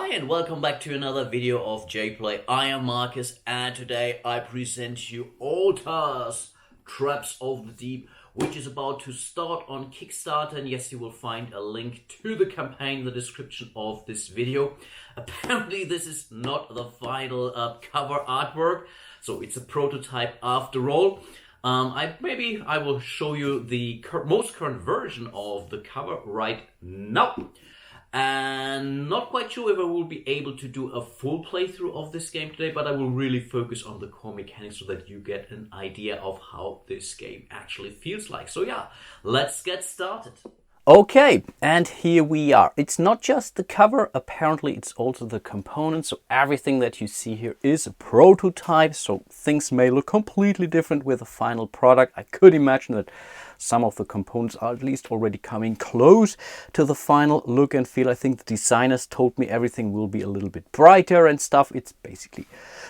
Hi and welcome back to another video of jPlay. I am Marcus and today I present you Altars, Traps of the Deep, which is about to start on Kickstarter, and yes, you will find a link to the campaign in the description of this video. Apparently this is not the final cover artwork, so it's a prototype after all. Maybe I will show you the most current version of the cover right now. And not quite sure if I will be able to do a full playthrough of this game today, but I will really focus on the core mechanics so that you get an idea of how this game actually feels like. So yeah, let's get started. Okay, and here we are. It's not just the cover, apparently it's also the components. So everything that you see here is a prototype, so things may look completely different with the final product. I could imagine that some of the components are at least already coming close to the final look and feel. I think the designers told me everything will be a little bit brighter and stuff. It's basically,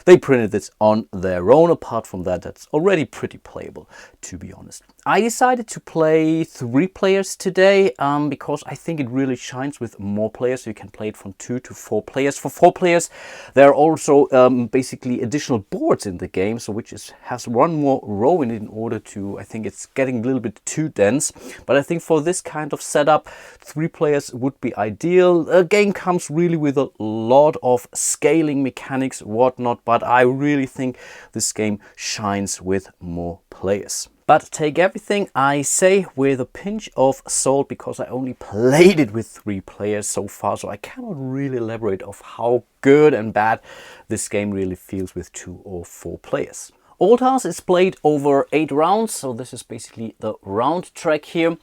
they printed this on their own. Apart from that, that's already pretty playable, to be honest. I decided to play 3 players today because I think it really shines with more players. You can play it from 2 to 4 players. For 4 players, there are also basically additional boards in the game, so has one more row in it in order to, I think it's getting a little bit too dense. But I think for this kind of setup, 3 players would be ideal. The game comes really with a lot of scaling mechanics, whatnot, but I really think this game shines with more players. But take everything I say with a pinch of salt, because I only played it with 3 players so far, so I cannot really elaborate of how good and bad this game really feels with 2 or 4 players. Altars is played over 8 rounds, so this is basically the round track here.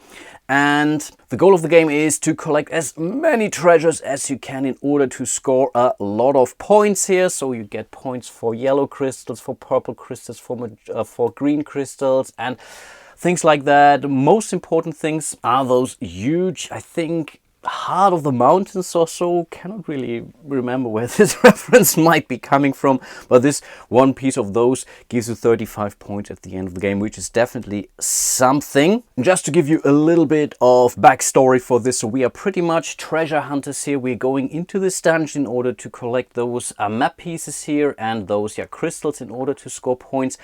And the goal of the game is to collect as many treasures as you can in order to score a lot of points here. So you get points for yellow crystals, for purple crystals, for green crystals and things like that. The most important things are those huge, I think, Heart of the Mountains or so. Cannot really remember where this reference might be coming from, but this one piece of those gives you 35 points at the end of the game, which is definitely something. Just to give you a little bit of backstory for this, so we are pretty much treasure hunters here. We're going into this dungeon in order to collect those map pieces here and those crystals in order to score points.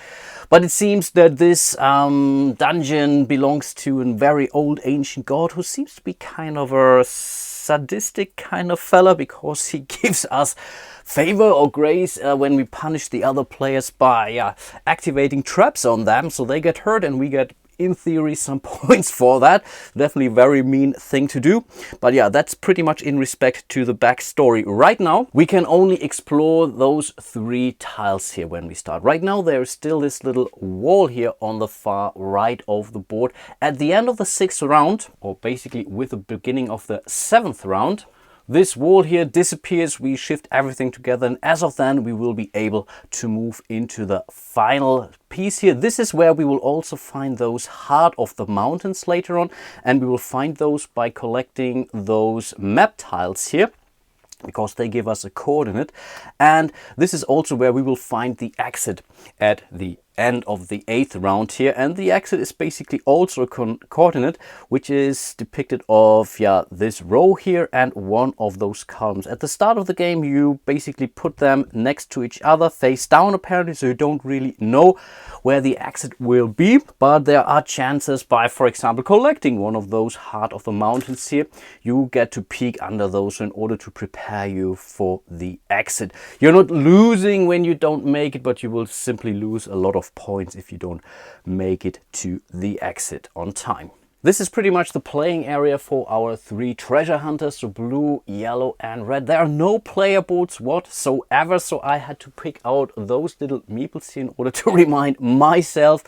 But it seems that this dungeon belongs to a very old ancient god who seems to be kind of a sadistic kind of fella, because he gives us favor or grace when we punish the other players by activating traps on them, so they get hurt and we get, in theory, some points for that. Definitely a very mean thing to do. But yeah, that's pretty much in respect to the backstory. Right now, we can only explore those 3 tiles here when we start. Right now, there is still this little wall here on the far right of the board. At the end of the 6th round, or basically with the beginning of the 7th round, this wall here disappears. We shift everything together, and as of then we will be able to move into the final piece here. This is where we will also find those Heart of the Mountains later on, and we will find those by collecting those map tiles here, because they give us a coordinate. And this is also where we will find the exit at the end of the 8th round here, and the exit is basically also a coordinate, which is depicted of this row here and one of those columns. At the start of the game, you basically put them next to each other, face down apparently, so you don't really know where the exit will be, but there are chances by, for example, collecting one of those Heart of the Mountains here, you get to peek under those in order to prepare you for the exit. You're not losing when you don't make it, but you will simply lose a lot of points if you don't make it to the exit on time. This is pretty much the playing area for our 3 treasure hunters, so blue, yellow and red. There are no player boards whatsoever, so I had to pick out those little meeples here in order to remind myself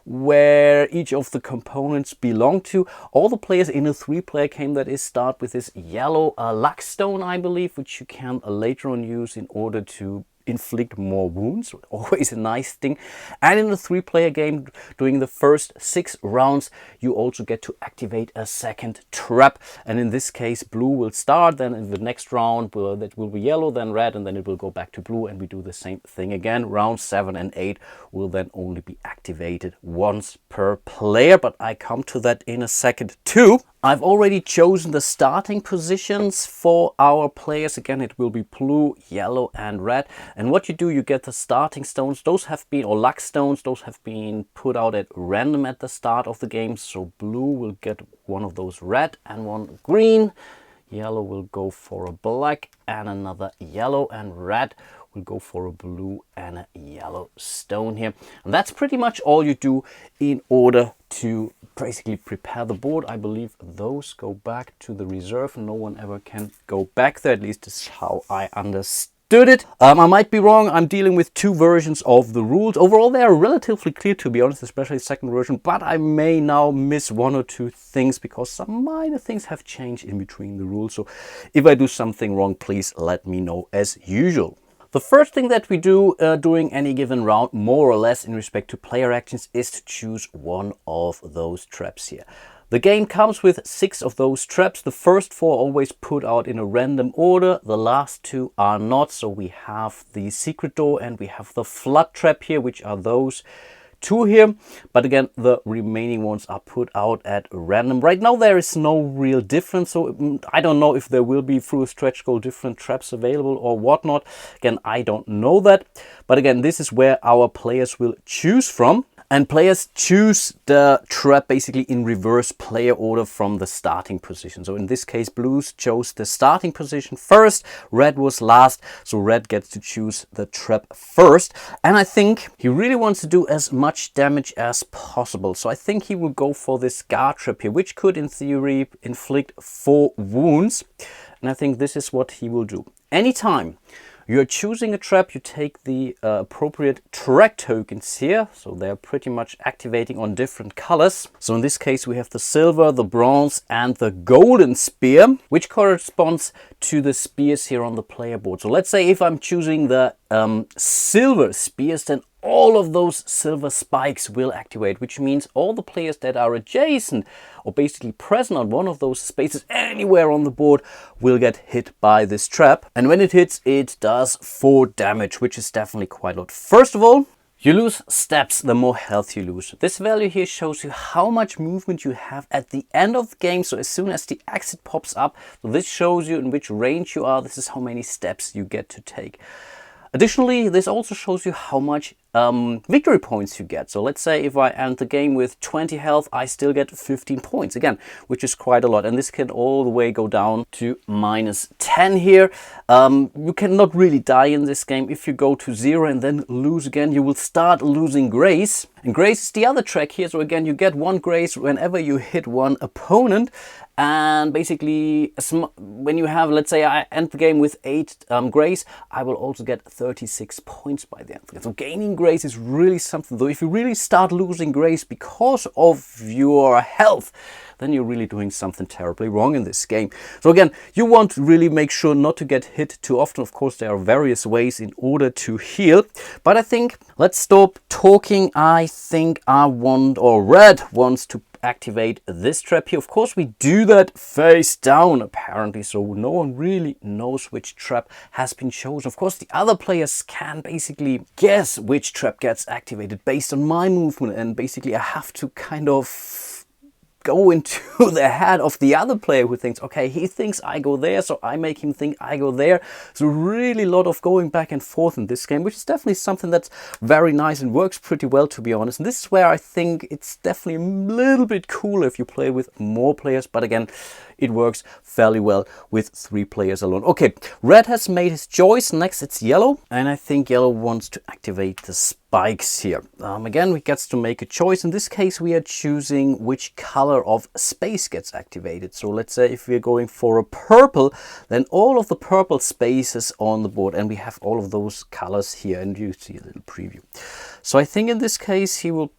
where each of the components belong to. All the players in a 3-player game, that is, start with this yellow luck stone, I believe, which you can later on use in order to inflict more wounds, always a nice thing. And in a 3-player game, during the first 6 rounds, you also get to activate a second trap. And in this case, blue will start, then in the next round that will be yellow, then red, and then it will go back to blue, and we do the same thing again. Round 7 and 8 will then only be activated once per player, but I come to that in a second too. I've already chosen the starting positions for our players. Again, it will be blue, yellow and red. And what you do, you get the starting stones. Those have been, or luck stones, those have been put out at random at the start of the game. So blue will get one of those red and one green. Yellow will go for a black and another yellow, and red will go for a blue and a yellow stone here. And that's pretty much all you do in order to basically prepare the board. I believe those go back to the reserve. No one ever can go back there. At least this is how I understood it. I might be wrong. I'm dealing with 2 versions of the rules. Overall, they are relatively clear, to be honest, especially the second version, but I may now miss 1 or 2 things because some minor things have changed in between the rules. So if I do something wrong, please let me know as usual. The first thing that we do during any given round, more or less in respect to player actions, is to choose one of those traps here. The game comes with 6 of those traps. The first 4 always put out in a random order. The last 2 are not. So we have the secret door and we have the flood trap here, which are those 2 here. But again, the remaining ones are put out at random. Right now there is no real difference, so I don't know if there will be through a stretch goal different traps available or whatnot. Again, I don't know that. But again, this is where our players will choose from. And players choose the trap basically in reverse player order from the starting position. So in this case, blues chose the starting position first, red was last, so red gets to choose the trap first. And I think he really wants to do as much damage as possible. So I think he will go for this guard trap here, which could in theory inflict 4 wounds. And I think this is what he will do. Anytime you're choosing a trap, you take the appropriate track tokens here. So they're pretty much activating on different colors. So in this case, we have the silver, the bronze and the golden spear, which corresponds to the spears here on the player board. So let's say if I'm choosing the silver spears, then all of those silver spikes will activate, which means all the players that are adjacent or basically present on one of those spaces anywhere on the board will get hit by this trap. And when it hits, it does 4 damage, which is definitely quite a lot. First of all, you lose steps the more health you lose. This value here shows you how much movement you have at the end of the game. So as soon as the exit pops up, so this shows you in which range you are. This is how many steps you get to take. Additionally, this also shows you how much victory points you get. So let's say if I end the game with 20 health, I still get 15 points again, which is quite a lot. And this can all the way go down to -10 here. You cannot really die in this game. If you go to 0 and then lose again, you will start losing grace. And grace is the other track here. So again, you get 1 grace whenever you hit 1 opponent. And basically, when you have, let's say I end the game with 8 grace, I will also get 36 points by the end. So gaining grace is really something. Though if you really start losing grace because of your health, then you're really doing something terribly wrong in this game. So again, you want to really make sure not to get hit too often. Of course, there are various ways in order to heal. But I think, let's stop talking. I think I want, or red wants to activate this trap here. Of course, we do that face down apparently, so no one really knows which trap has been chosen. Of course, the other players can basically guess which trap gets activated based on my movement, and basically I have to kind of go into the head of the other player who thinks, okay, he thinks I go there, so I make him think I go there. So really a lot of going back and forth in this game, which is definitely something that's very nice and works pretty well, to be honest. And this is where I think it's definitely a little bit cooler if you play with more players, but again, it works fairly well with 3 players alone. Okay, red has made his choice. Next it's yellow, and I think yellow wants to activate the spikes here. Again, we get to make a choice. In this case, we are choosing which color of space gets activated. So let's say if we're going for a purple, then all of the purple spaces on the board, and we have all of those colors here, and you see a little preview. So I think in this case he will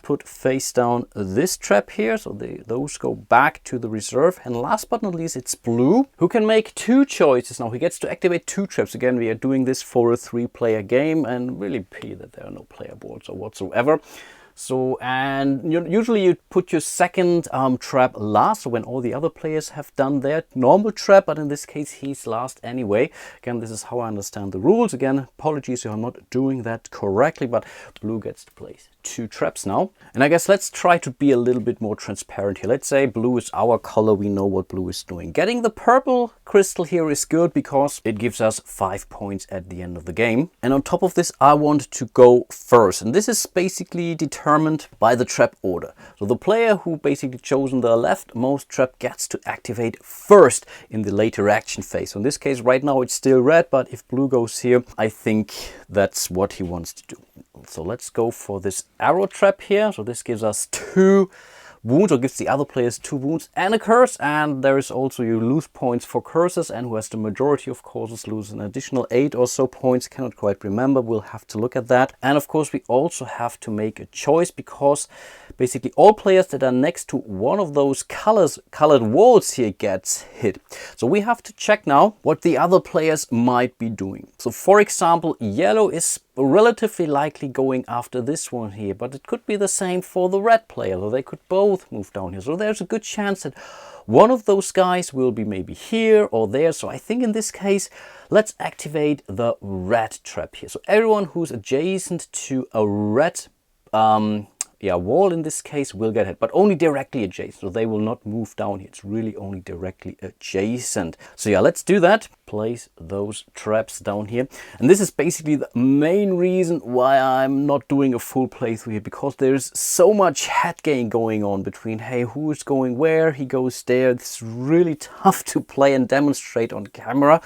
put face down this trap here, so those go back to the reserve. And And last but not least, it's Blue, who can make 2 choices. Now he gets to activate 2 traps. Again, we are doing this for a 3-player game, and really pity that there are no player boards or whatsoever. So, and usually you put your second trap last, so when all the other players have done their normal trap, but in this case he's last anyway. Again, this is how I understand the rules. Again, apologies if I'm not doing that correctly, but Blue gets to place 2 traps now. And I guess let's try to be a little bit more transparent here. Let's say Blue is our color, we know what Blue is doing. Getting the purple crystal here is good because it gives us 5 points at the end of the game. And on top of this, I want to go first, and this is basically determined by the trap order. So the player who basically chosen the leftmost trap gets to activate first in the later action phase. So in this case right now it's still red, but if Blue goes here, I think that's what he wants to do. So let's go for this arrow trap here. So this gives us 2 wounds, or gives the other players 2 wounds and a curse. And there is also, you lose points for curses, and who has the majority of courses lose an additional 8 or so points. Cannot quite remember, we'll have to look at that. And of course we also have to make a choice, because basically all players that are next to one of those colored walls here gets hit. So we have to check now what the other players might be doing. So for example, yellow is relatively likely going after this one here, but it could be the same for the red player, so they could both move down here. So there's a good chance that one of those guys will be maybe here or there. So I think in this case, let's activate the red trap here. So everyone who's adjacent to a red wall in this case will get hit, but only directly adjacent, so they will not move down here. It's really only directly adjacent. So yeah, let's do that. Place those traps down here, and this is basically the main reason why I'm not doing a full playthrough here, because there's so much head game going on between, hey, who's going where, he goes there. It's really tough to play and demonstrate on camera.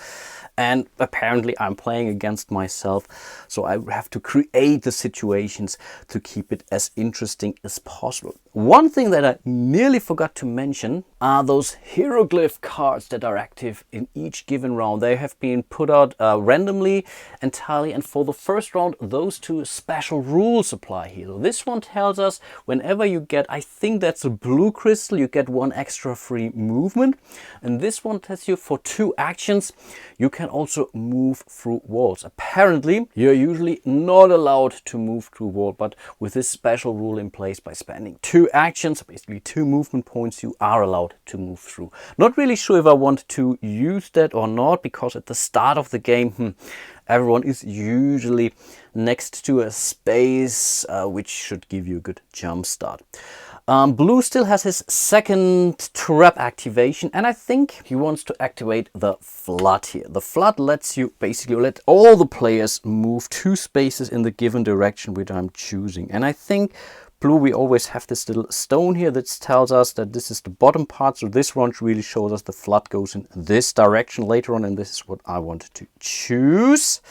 And apparently I'm playing against myself, so I have to create the situations to keep it as interesting as possible. One thing that I nearly forgot to mention are those hieroglyph cards that are active in each given round. They have been put out randomly entirely, and for the first round those 2 special rules apply here. So this one tells us whenever you get, I think that's a blue crystal, you get 1 extra free movement. And this one tells you for 2 actions you can also move through walls. Apparently you're usually not allowed to move through wall, but with this special rule in place, by spending 2 actions, basically 2 movement points, you are allowed to move through. Not really sure if I want to use that or not, because at the start of the game everyone is usually next to a space which should give you a good jump start. Blue still has his second trap activation, and I think he wants to activate the flood here. The flood lets you basically let all the players move 2 spaces in the given direction which I'm choosing. And I think Blue, we always have this little stone here that tells us that this is the bottom part. So this one really shows us the flood goes in this direction later on, and this is what I wanted to choose.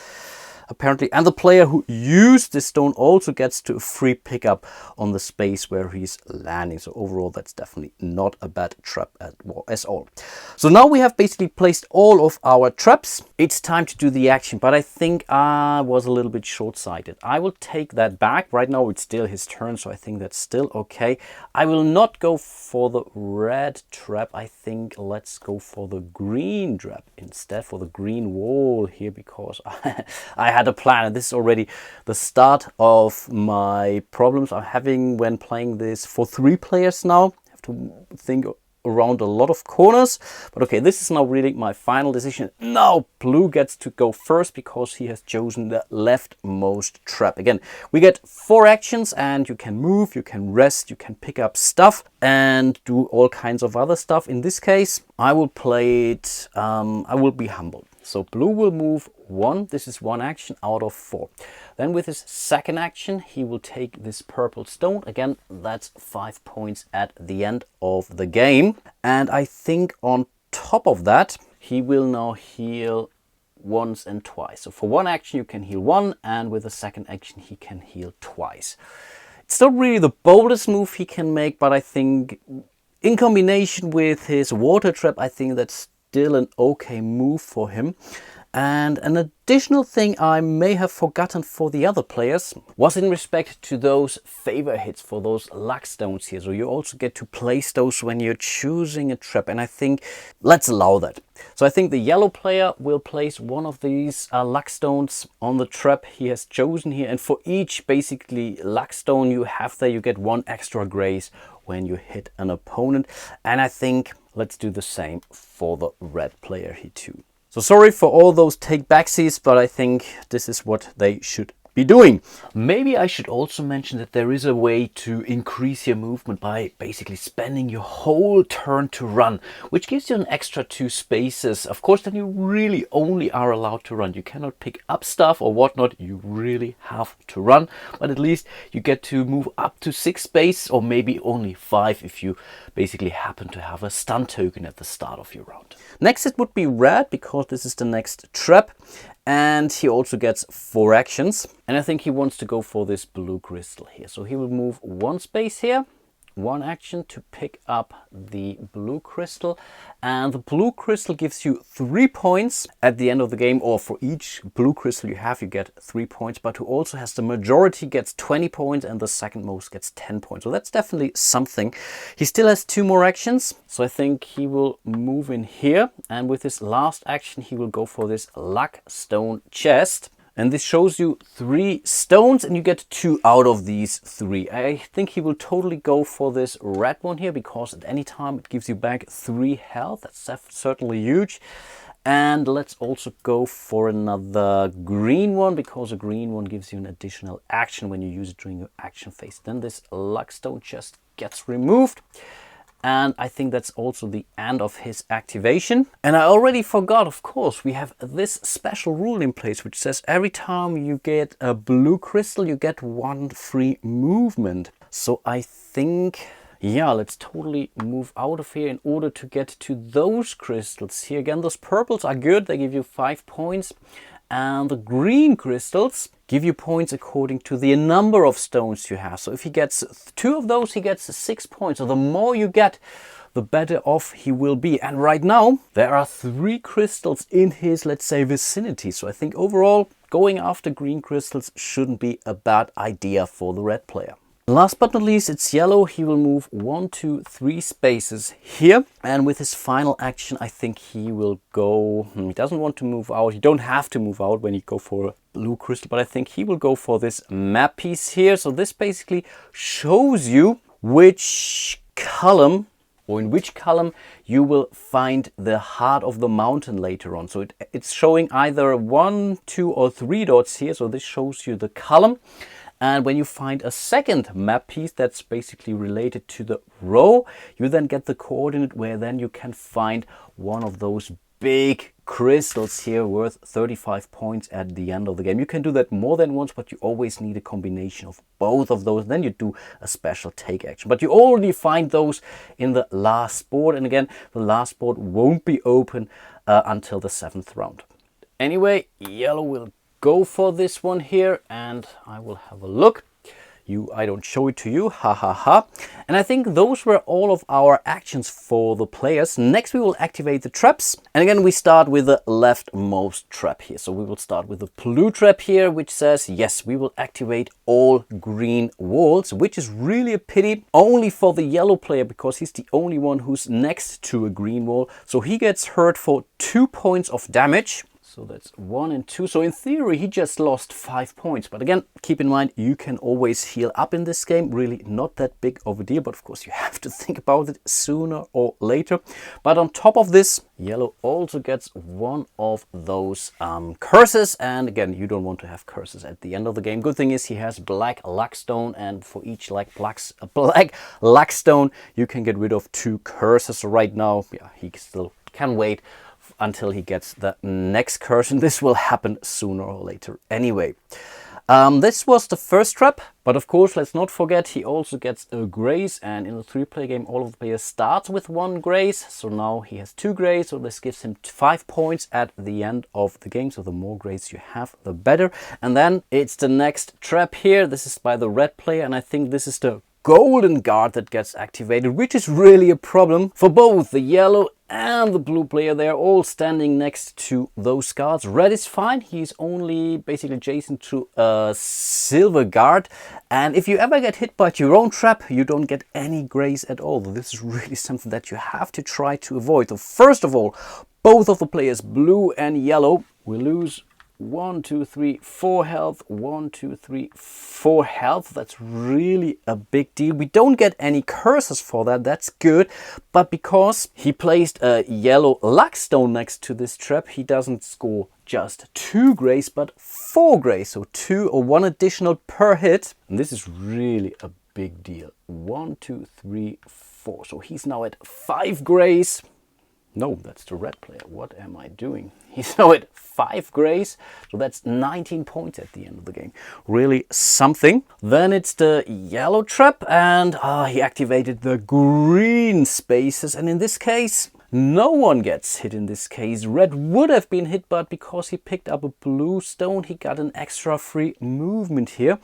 Apparently, and the player who used this stone also gets to a free pickup on the space where he's landing. So overall, that's definitely not a bad trap at all. So now we have basically placed all of our traps. It's time to do the action, but I think I was a little bit short-sighted. I will take that back. Right now it's still his turn, so I think that's still okay. I will not go for the red trap. I think let's go for the green trap instead, for the green wall here, because I had a plan, and this is already the start of my problems I'm having when playing this for 3 players now. I have to think around a lot of corners, but okay, this is now really my final decision. Now Blue gets to go first because he has chosen the leftmost trap. Again, we get 4 actions, and you can move, you can rest, you can pick up stuff and do all kinds of other stuff. In this case, I will play it, I will be humble. So Blue will move 1, this is 1 action out of 4. Then with his second action, he will take this purple stone. Again, that's 5 points at the end of the game. And I think on top of that, he will now heal once and twice. So for 1 action, you can heal 1, and with the second action, he can heal twice. It's not really the boldest move he can make, but I think in combination with his water trap, I think that's still an okay move for him. And an additional thing I may have forgotten for the other players was in respect to those favor hits for those luck stones here. So you also get to place those when you're choosing a trap, and I think let's allow that. So I think the yellow player will place one of these luck stones on the trap he has chosen here, and for each basically luck stone you have there, you get one extra grace when you hit an opponent. And I think let's do the same for the red player here too. So sorry for all those take backsies, but I think this is what they should be doing. Maybe I should also mention that there is a way to increase your movement by basically spending your whole turn to run, which gives you an extra 2 spaces. Of course, then you really only are allowed to run. You cannot pick up stuff or whatnot. You really have to run, but at least you get to move up to 6 spaces, or maybe only 5 if you basically happen to have a stun token at the start of your round. Next it would be red, because this is the next trap. And he also gets 4 actions. And I think he wants to go for this blue crystal here. So he will move 1 space here, 1 action to pick up the blue crystal. And the blue crystal gives you 3 points at the end of the game, or for each blue crystal you have, you get 3 points. But who also has the majority gets 20 points, and the second most gets 10 points. So that's definitely something. He still has 2 more actions. So I think he will move in here. And with his last action, he will go for this luck stone chest. And this shows you 3 stones, and you get 2 out of these 3. I think he will totally go for this red one here, because at any time it gives you back 3 health. That's certainly huge. And let's also go for another green one, because a green one gives you an additional action when you use it during your action phase. Then this luck stone chest gets removed. And I think that's also the end of his activation. And I already forgot, of course, we have this special rule in place which says every time you get a blue crystal, you get 1 free movement. So I think, yeah, let's totally move out of here in order to get to those crystals here. Again, those purples are good. They give you 5 points. And the green crystals give you points according to the number of stones you have. So if he gets 2 of those, he gets 6 points. So the more you get, the better off he will be. And right now, there are 3 crystals in his, let's say, vicinity. So I think overall, going after green crystals shouldn't be a bad idea for the red player. Last but not least, it's yellow. He will move 1, 2, 3 spaces here. And with his final action, I think he will go... He doesn't want to move out. You don't have to move out when you go for a blue crystal, but I think he will go for this map piece here. So this basically shows you which column, or in which column you will find the heart of the mountain later on. So it's showing either 1, 2, or 3 dots here. So this shows you the column. And when you find a second map piece that's basically related to the row, you then get the coordinate where then you can find one of those big crystals here worth 35 points at the end of the game. You can do that more than once, but you always need a combination of both of those. Then you do a special take action. But you already find those in the last board. And again, the last board won't be open until the 7th round. Anyway, yellow will go for this one here, and I will have a look. I don't show it to you, ha ha ha. And I think those were all of our actions for the players. Next we will activate the traps. And again, we start with the leftmost trap here. So we will start with the blue trap here, which says, yes, we will activate all green walls, which is really a pity only for the yellow player, because he's the only one who's next to a green wall. So he gets hurt for 2 points of damage. So that's 1 and 2. So in theory, he just lost 5 points. But again, keep in mind, you can always heal up in this game. Really not that big of a deal. But of course, you have to think about it sooner or later. But on top of this, yellow also gets one of those curses. And again, you don't want to have curses at the end of the game. Good thing is he has black luckstone. And for each black luckstone, you can get rid of 2 curses. So right now, yeah, he still can wait until he gets the next curse, and this will happen sooner or later anyway. This was the first trap, but of course let's not forget he also gets a grace, and in a 3-player game all of the players start with 1 grace, so now he has 2 grace, so this gives him 5 points at the end of the game. So the more grace you have, the better. And then it's the next trap here. This is by the red player, and I think this is the golden guard that gets activated, which is really a problem for both the yellow and the blue player, they're all standing next to those guards. Red is fine. He's only basically adjacent to a silver guard. And if you ever get hit by your own trap, you don't get any grace at all. This is really something that you have to try to avoid. So first of all, both of the players, blue and yellow, will lose 1, 2, 3, 4 health. 1, 2, 3, 4 health. That's really a big deal. We don't get any curses for that. That's good. But because he placed a yellow luck stone next to this trap, he doesn't score just 2 grace, but 4 grace. So 2 or 1 additional per hit. And this is really a big deal. 1, 2, 3, 4. So he's now at 5 grace. No, that's the red player. What am I doing? He's now at 5 grace, so that's 19 points at the end of the game. Really something. Then it's the yellow trap, and he activated the green spaces, and in this case, no one gets hit in this case. Red would have been hit, but because he picked up a blue stone, he got an extra free movement here.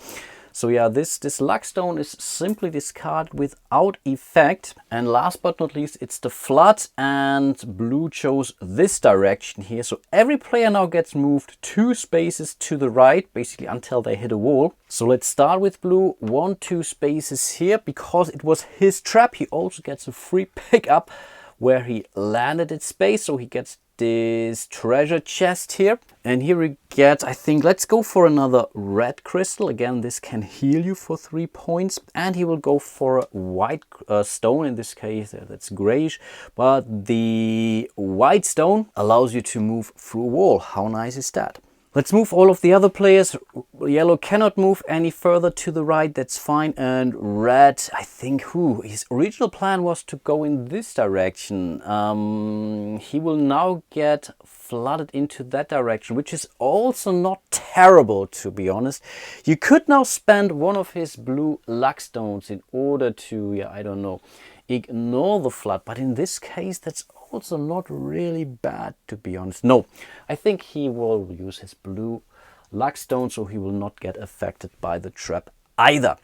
So yeah, this luck stone is simply discarded without effect. And last but not least, it's the flood, and blue chose this direction here. So every player now gets moved 2 spaces to the right, basically until they hit a wall. So let's start with blue, 1, 2 spaces here. Because it was his trap, he also gets a free pickup where he landed its space. So he gets this treasure chest here, and here we get, I think, let's go for another red crystal. Again, this can heal you for 3 points, and he will go for a white stone. In this case, that's grayish, but the white stone allows you to move through a wall. How nice is that? Let's move all of the other players. Yellow cannot move any further to the right, that's fine. And red, I think, his original plan was to go in this direction. He will now get flooded into that direction, which is also not terrible, to be honest. You could now spend one of his blue luck stones in order to, I don't know, ignore the flood. But in this case, that's also not really bad, to be honest. No, I think he will use his blue luck stone, so he will not get affected by the trap either.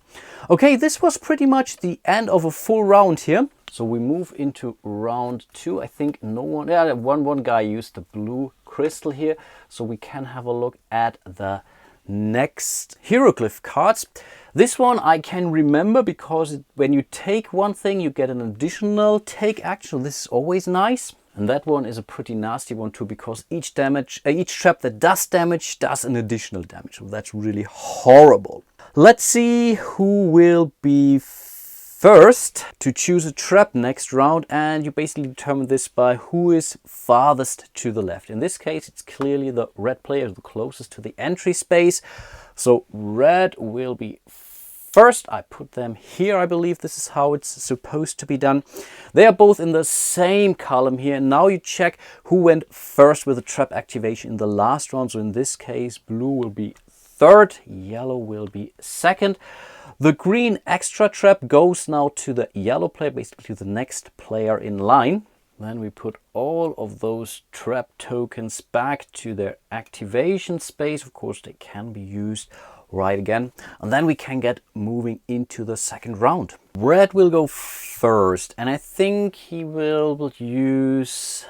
Okay, this was pretty much the end of a full round here. So we move into round 2. I think no one, one guy used the blue crystal here, so we can have a look at the next hieroglyph cards. This one I can remember because when you take one thing, you get an additional take action. This is always nice. And that one is a pretty nasty one too, because each trap that does damage does an additional damage. So that's really horrible. Let's see who will be first to choose a trap next round, and you basically determine this by who is farthest to the left. In this case, it's clearly the red player, the closest to the entry space. So red will be first. I put them here. I believe this is how it's supposed to be done. They are both in the same column here. Now you check who went first with the trap activation in the last round. So in this case, blue will be third, yellow will be second. The green extra trap goes now to the yellow player, basically the next player in line. Then we put all of those trap tokens back to their activation space. Of course, they can be used right again. And then we can get moving into the second round. Red will go first, and I think he will use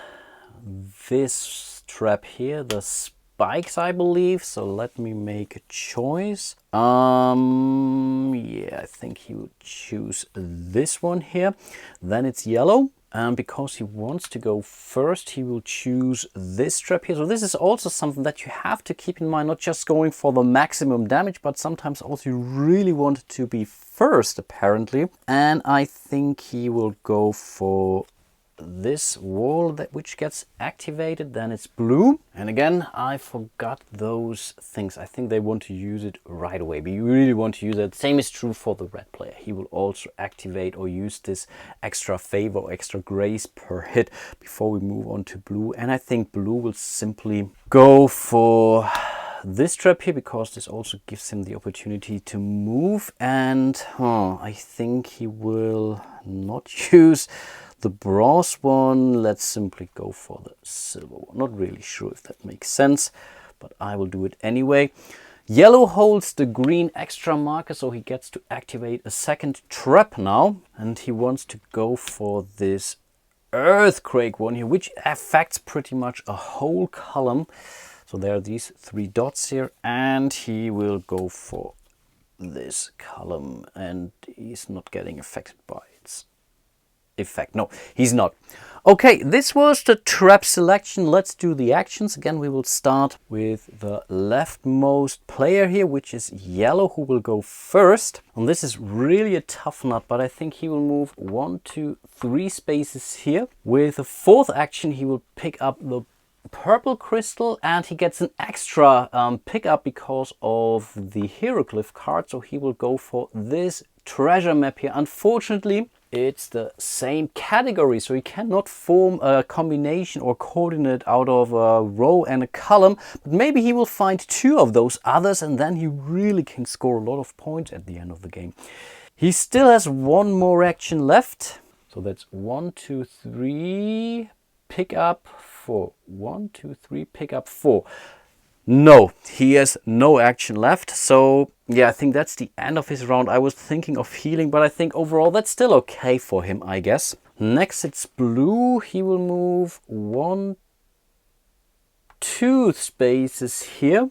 this trap here, the spikes, I believe. So let me make a choice. Yeah, I think he would choose this one here. Then it's yellow. And because he wants to go first, he will choose this trap here. So this is also something that you have to keep in mind, not just going for the maximum damage, but sometimes also you really want to be first, apparently. And I think he will go for this wall which gets activated. Then it's blue, and again I forgot those things. I think they want to use it right away, but you really want to use it. Same is true for the red player. He will also activate or use this extra favor or extra grace per hit before we move on to blue. And I think blue will simply go for this trap here, because this also gives him the opportunity to move. And I think he will not use the bronze one. Let's simply go for the silver one. Not really sure if that makes sense, but I will do it anyway. Yellow holds the green extra marker, so he gets to activate a second trap now, and he wants to go for this Earthquake one here, which affects pretty much a whole column. So there are these 3 dots here, and he will go for this column, and he's not getting affected by its effect. No, he's not. Okay, this was the trap selection. Let's do the actions. Again, we will start with the leftmost player here, which is yellow, who will go first. And this is really a tough nut, but I think he will move 1, 2, 3 spaces here. With the 4th action, he will pick up the purple crystal, and he gets an extra pickup because of the hieroglyph card. So he will go for this treasure map here. Unfortunately, it's the same category, so he cannot form a combination or coordinate out of a row and a column, but maybe he will find 2 of those others, and then he really can score a lot of points at the end of the game. He still has 1 more action left, so that's 1, 2, 3, pick up 4. 1, 2, 3, pick up 4. No, he has no action left. So yeah, I think that's the end of his round. I was thinking of healing, but I think overall that's still okay for him, I guess. Next it's blue. He will move 1, 2 spaces here.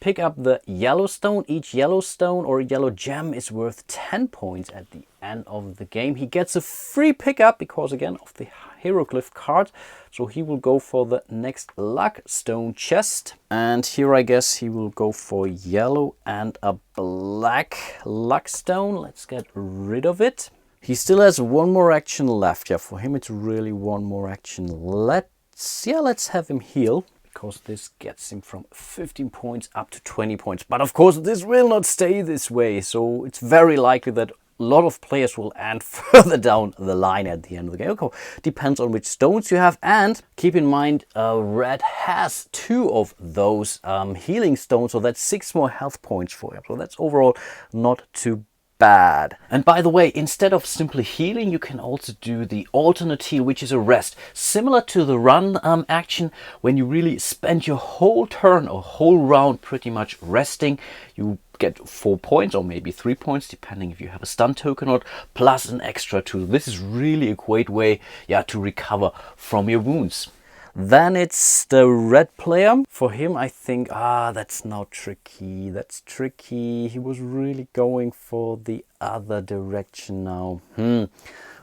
Pick up the yellow stone. Each yellow stone or yellow gem is worth 10 points at the end of the game. He gets a free pickup because, again, of the hieroglyph card. So he will go for the next luck stone chest. And here I guess he will go for yellow and a black luck stone. Let's get rid of it. He still has 1 more action left. Yeah, for him it's really 1 more action. Let's have him heal, because this gets him from 15 points up to 20 points. But of course this will not stay this way, so it's very likely that a lot of players will end further down the line at the end of the game. Okay, depends on which stones you have, and keep in mind red has 2 of those healing stones, so that's 6 more health points for him. So that's overall not too bad. And by the way, instead of simply healing, you can also do the alternate heal, which is a rest. Similar to the run action, when you really spend your whole turn or whole round pretty much resting, you get 4 points or maybe 3 points, depending if you have a stun token or not, plus an extra 2. This is really a great way, yeah, to recover from your wounds. Then it's the red player. For him, I think, that's now tricky. That's tricky. He was really going for the other direction now.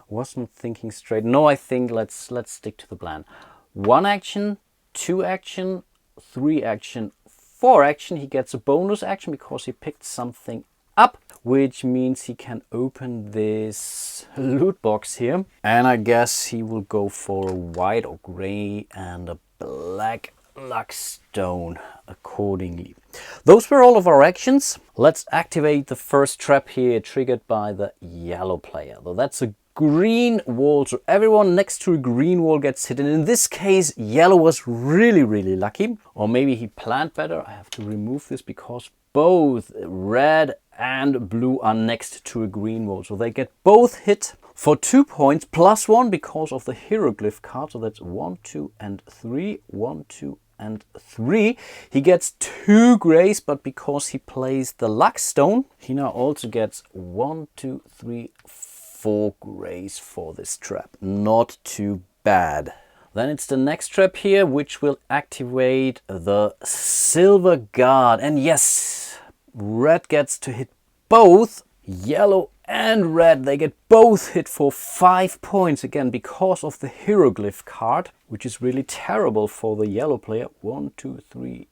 Wasn't thinking straight. No, I think let's stick to the plan. 1 action, 2 action, 3 action, 4 action. He gets a bonus action because he picked something up, which means he can open this loot box here. And I guess he will go for a white or gray and a black luck stone accordingly. Those were all of our actions. Let's activate the first trap here, triggered by the yellow player. Though that's a green wall, so everyone next to a green wall gets hit. And in this case, yellow was really lucky. Or maybe he planned better. I have to remove this because both red and blue are next to a green wall, so they get both hit for 2 points plus 1 because of the hieroglyph card. So that's 1, 2, and 3. 1, 2, and 3. He gets 2 grays, but because he plays the luck stone, he now also gets 1, 2, 3, 4 grays for this trap. Not too bad. Then it's the next trap here, which will activate the silver guard. And yes, red gets to hit both yellow and red. They get both hit for 5 points, again because of the hieroglyph card, which is really terrible for the yellow player. 1, 2, 3,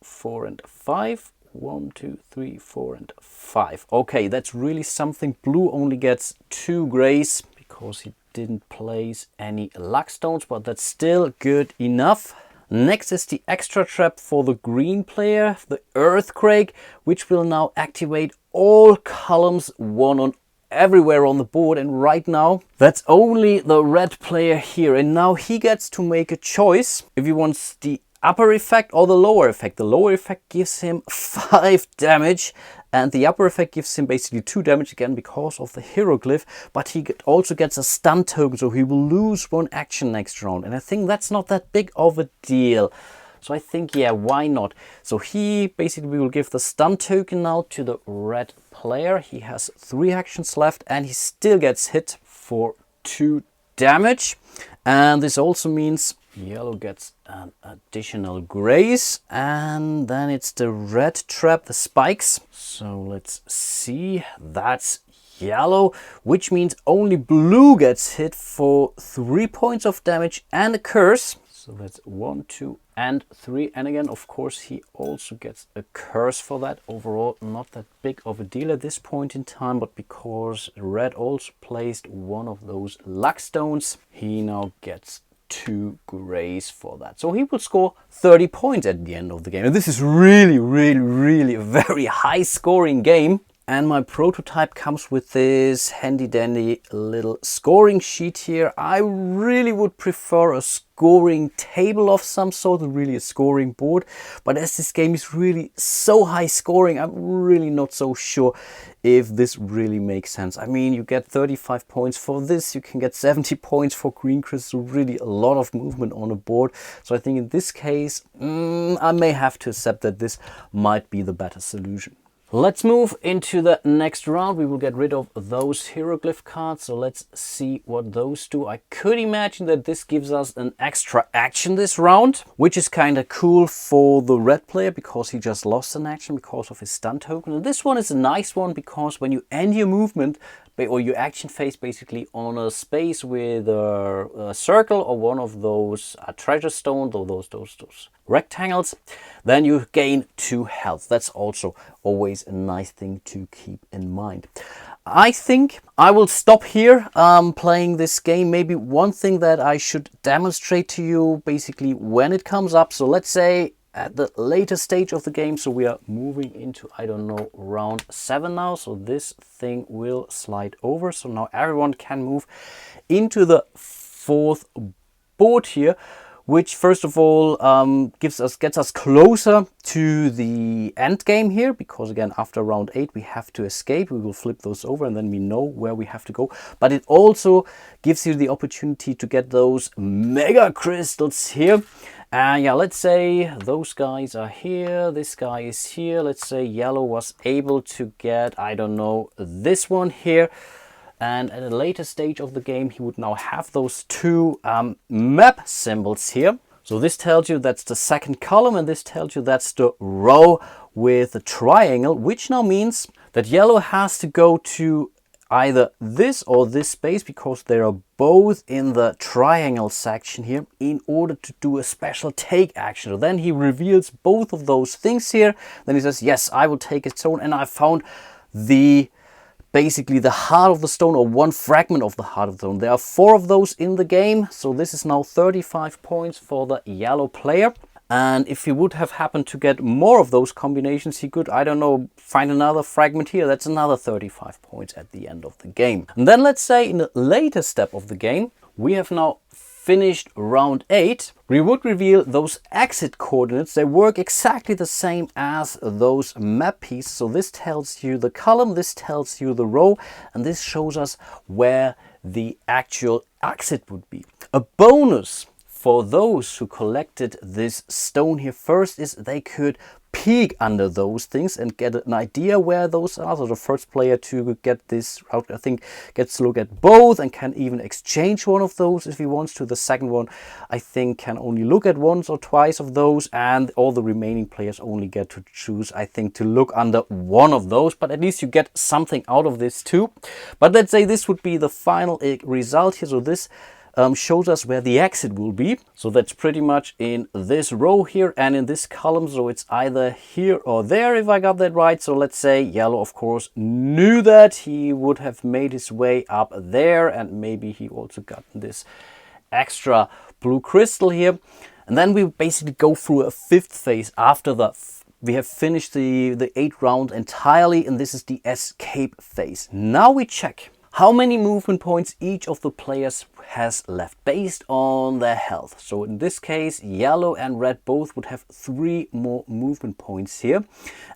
4, and 5. 1, 2, 3, 4, and 5. Okay, that's really something. Blue only gets 2 grays because he didn't place any luck stones, but that's still good enough. Next is the extra trap for the green player, the earthquake, which will now activate all columns 1 on everywhere on the board. And right now that's only the red player here, and now he gets to make a choice if he wants the upper effect or the lower effect. The lower effect gives him 5 damage, and the upper effect gives him basically 2 damage, again because of the hieroglyph, but he also gets a stun token, so he will lose 1 action next round. And I think that's not that big of a deal. So I think, yeah, why not? So he basically will give the stun token now to the red player. He has 3 actions left, and he still gets hit for 2 damage. And this also means yellow gets an additional grace, and then it's the red trap, the spikes. So let's see, that's yellow, which means only blue gets hit for 3 points of damage and a curse. So that's 1, 2, and 3. And again, of course, he also gets a curse for that. Overall, not that big of a deal at this point in time, but because red also placed one of those luck stones, he now gets 2 grays for that. So he will score 30 points at the end of the game. And this is really a very high scoring game. And my prototype comes with this handy dandy little scoring sheet here. I really would prefer a scoring table of some sort, really a scoring board. But as this game is really so high scoring, I'm really not so sure if this really makes sense. I mean, you get 35 points for this, you can get 70 points for green crystal, really a lot of movement on a board. So I think in this case, I may have to accept that this might be the better solution. Let's move into the next round. We will get rid of those hieroglyph cards. So let's see what those do. I could imagine that this gives us an extra action this round, which is kind of cool for the red player because he just lost an action because of his stun token. And this one is a nice one because when you end your movement or your action phase basically on a space with a circle or one of those treasure stones or those rectangles, then you gain 2 health. That's also always a nice thing to keep in mind. I think I will stop here playing this game. Maybe one thing that I should demonstrate to you basically when it comes up. So let's say at the later stage of the game, so we are moving into, I don't know, round 7 now. So this thing will slide over. So now everyone can move into the 4th board here, which first of all gets us closer to the end game here, because again, after round 8 we have to escape. We will flip those over and then we know where we have to go. But it also gives you the opportunity to get those mega crystals here. Yeah, let's say those guys are here, this guy is here. Let's say yellow was able to get, I don't know, this one here. And at a later stage of the game, he would now have those 2 map symbols here. So this tells you that's the second column, and this tells you that's the row with the triangle, which now means that yellow has to go to either this or this space, because they are both in the triangle section here, in order to do a special take action. So then he reveals both of those things here. Then he says, yes, I will take a stone, and I found basically the heart of the stone, or one fragment of the heart of the stone. There are 4 of those in the game. So this is now 35 points for the yellow player. And if he would have happened to get more of those combinations, he could, I don't know, find another fragment here. That's another 35 points at the end of the game. And then let's say in the later step of the game, we have now finished round 8. We would reveal those exit coordinates. They work exactly the same as those map pieces. So this tells you the column, this tells you the row, and this shows us where the actual exit would be. A bonus for those who collected this stone here first is they could peek under those things and get an idea where those are. So the first player to get this route, I think, gets to look at both and can even exchange one of those if he wants to. The second one, I think, can only look at once or twice of those, and all the remaining players only get to choose, I think, to look under one of those. But at least you get something out of this too. But let's say this would be the final result here. So this shows us where the exit will be. So that's pretty much in this row here and in this column. So it's either here or there, if I got that right. So let's say yellow, of course, knew that. He would have made his way up there, and maybe he also got this extra blue crystal here. And then we basically go through a 5th phase after we have finished the 8th round entirely, and this is the escape phase. Now we check how many movement points each of the players has left based on their health. So in this case, yellow and red both would have 3 more movement points here,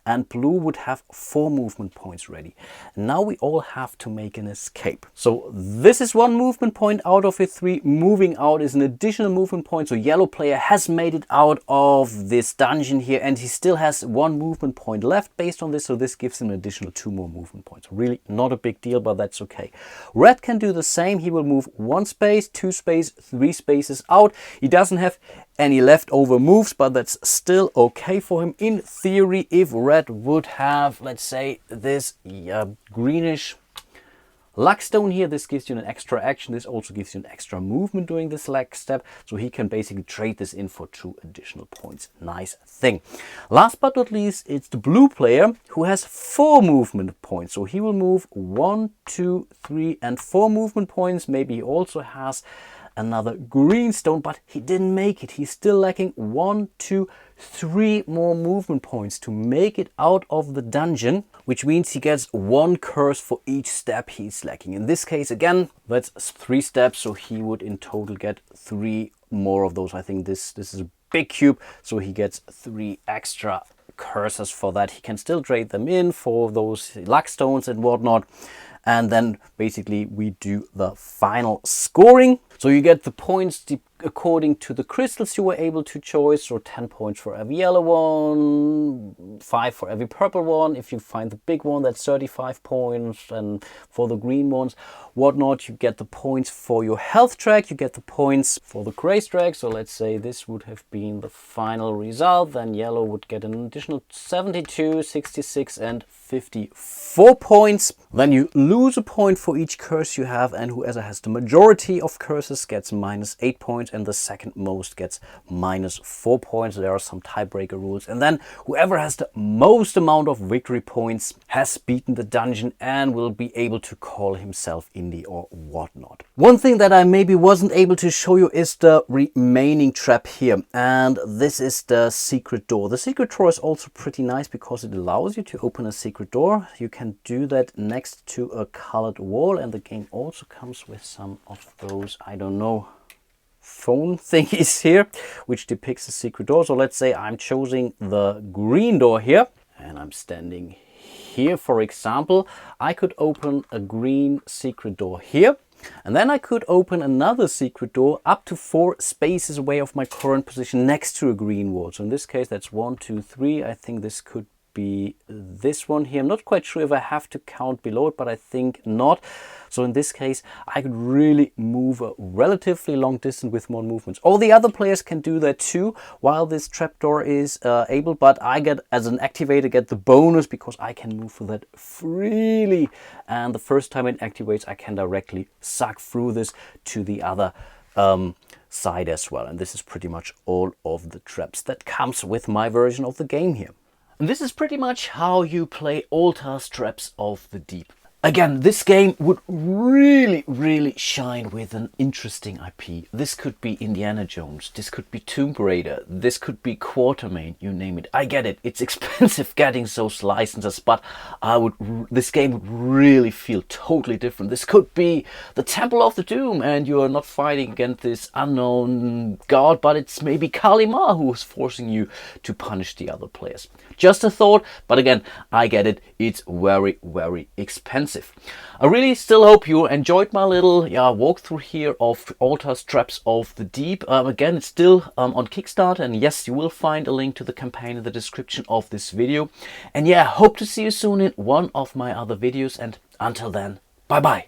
and blue would have 4 movement points ready. Now we all have to make an escape. So this is 1 movement point out of it. 3 moving out is an additional movement point. So yellow player has made it out of this dungeon here, and he still has 1 movement point left based on this. So this gives him an additional 2 more movement points. Really not a big deal, but that's okay. okay. Red can do the same. He will move 1 space, 2 space, 3 spaces out. He doesn't have any leftover moves, but that's still okay for him. In theory, if red would have, let's say, this greenish luck stone here, this gives you an extra action. This also gives you an extra movement during this leg step. So he can basically trade this in for 2 additional points. Nice thing. Last but not least, it's the blue player who has 4 movement points. So he will move 1, 2, 3, and 4 movement points. Maybe he also has another green stone, but he didn't make it. He's still lacking 1, 2, 3 more movement points to make it out of the dungeon, which means he gets 1 curse for each step he's lacking. In this case, again, that's 3 steps, so he would in total get 3 more of those. I think this is a big cube, so he gets 3 extra curses for that. He can still trade them in for those luck stones and whatnot. And then basically we do the final scoring. So you get the points according to the crystals you were able to choose. So 10 points for every yellow one, 5 for every purple one. If you find the big one, that's 35 points. And for the green ones, whatnot, you get the points for your health track. You get the points for the grace track. So let's say this would have been the final result. Then yellow would get an additional 72, 66, and 54 points. Then you lose a point for each curse you have, and whoever has the majority of curses gets -8 points, and the second most gets -4 points. There are some tiebreaker rules. And then whoever has the most amount of victory points has beaten the dungeon and will be able to call himself indie or whatnot. One thing that I maybe wasn't able to show you is the remaining trap here, and this is the secret door. The secret door is also pretty nice because it allows you to open a secret door. You can do that next to a colored wall, and the game also comes with some of those, I don't know, phone thingies here, which depicts the secret door. So let's say I'm choosing the green door here, and I'm standing here, for example. I could open a green secret door here, and then I could open another secret door up to 4 spaces away of my current position next to a green wall. So in this case, that's 1, 2, 3. I think this could be this one here. I'm not quite sure if I have to count below it, but I think not. So in this case, I could really move a relatively long distance with more movements. All the other players can do that too, while this trapdoor is able, but I get, as an activator, get the bonus because I can move for that freely. And the first time it activates, I can directly suck through this to the other side as well. And this is pretty much all of the traps that comes with my version of the game here. And this is pretty much how you play Altar's Traps of the Deep. Again, this game would really shine with an interesting IP. This could be Indiana Jones, this could be Tomb Raider, this could be Quatermain, you name it. I get it, it's expensive getting those licenses, but this game would really feel totally different. This could be the Temple of the Doom, and you are not fighting against this unknown god, but it's maybe Kali Ma who is forcing you to punish the other players. Just a thought, but again, I get it, it's very expensive. I really still hope you enjoyed my little walkthrough here of Altar's Traps of the Deep. Again, it's still on Kickstarter, and yes, you will find a link to the campaign in the description of this video. And yeah, hope to see you soon in one of my other videos, and until then, bye bye.